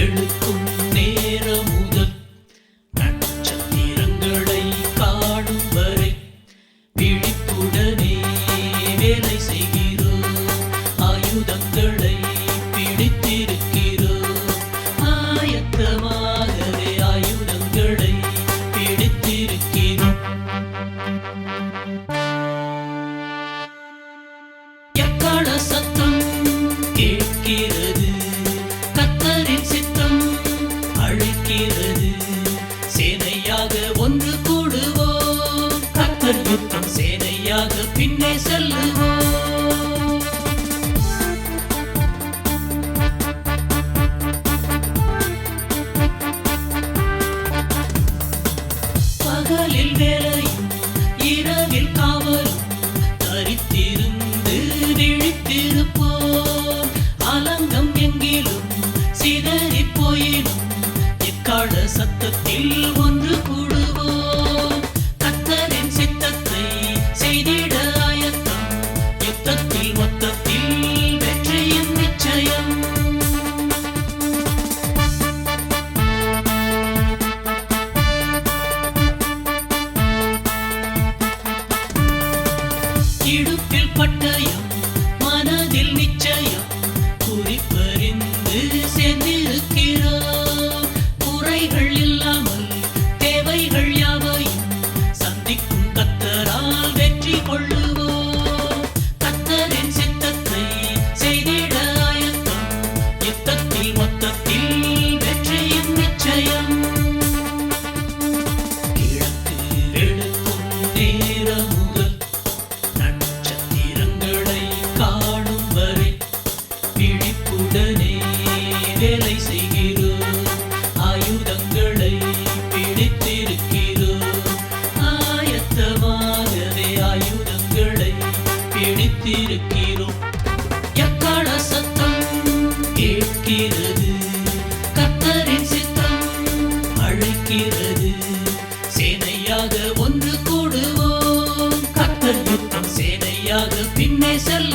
எழுக்கும் நேரம் முதல் நட்சத்திரங்களை காணும் வரை விழிப்புடனே வேலை செய்கிறோம். ஆயுதங்களை பிடித்திருக்கிறோம். ஆயத்தமாகவே ஆயுதங்களை பிடித்திருக்கிறோம். எக்காள சத்தம் கேட்கிறது. கர்த்தரின் சித்தம் அழைக்கிறது. சேனையாக ஒன்று கூடுவோம். கர்த்தர் யுத்தம் சேனையாக பின்னே செல்லுவோம். பகலில் வேலையும் இரவில் காவலும் தரித்திருந்து விழித்திருப்போம். அலங்கம் எங்கிலும் சிதறி போயினும் எக்காள சத்தத்தில் ஒன்று கூடுவோம். கர்த்தரின் சித்தத்தை செய்திட ஆயத்தம். யுத்தத்தில் மொத்தத்தில் வெற்றியின் நிச்சயம். இடுப்பில் பட்டயம், மனதில் நிச்சயம். குறிப்பறிந்து சேர்ந்திருக்கிறோம். குறைகள் இல்லாமல் தேவைகள் யாவையும் சந்திக்கும் கர்த்தரால் வெற்றி கொள்ளுவோம். கர்த்தரின் சித்தத்தை செய்திட ஆயத்தம். யுத்தத்தில் மொத்தத்தில் வெற்றியின் நிச்சயம். கிழக்கு எழுக்கும் நேரம் முதல் நட்சத்திரங்களை காணும் வரை விழிப்புடனே வேலை செய்கிறோம். ஆயுதங்களை பிடித்திருக்கிறோம். ஆயத்தமாகவே ஆயுதங்களை பிடித்திருக்கிறோம். எக்காள சத்தம் கேட்கிறது. கர்த்தரின் சித்தம் அழைக்கிறது. சேனையாக ஒன்று கூடுவோம். கர்த்தர் யுத்தம் சேனையாக பின்னே செல்ல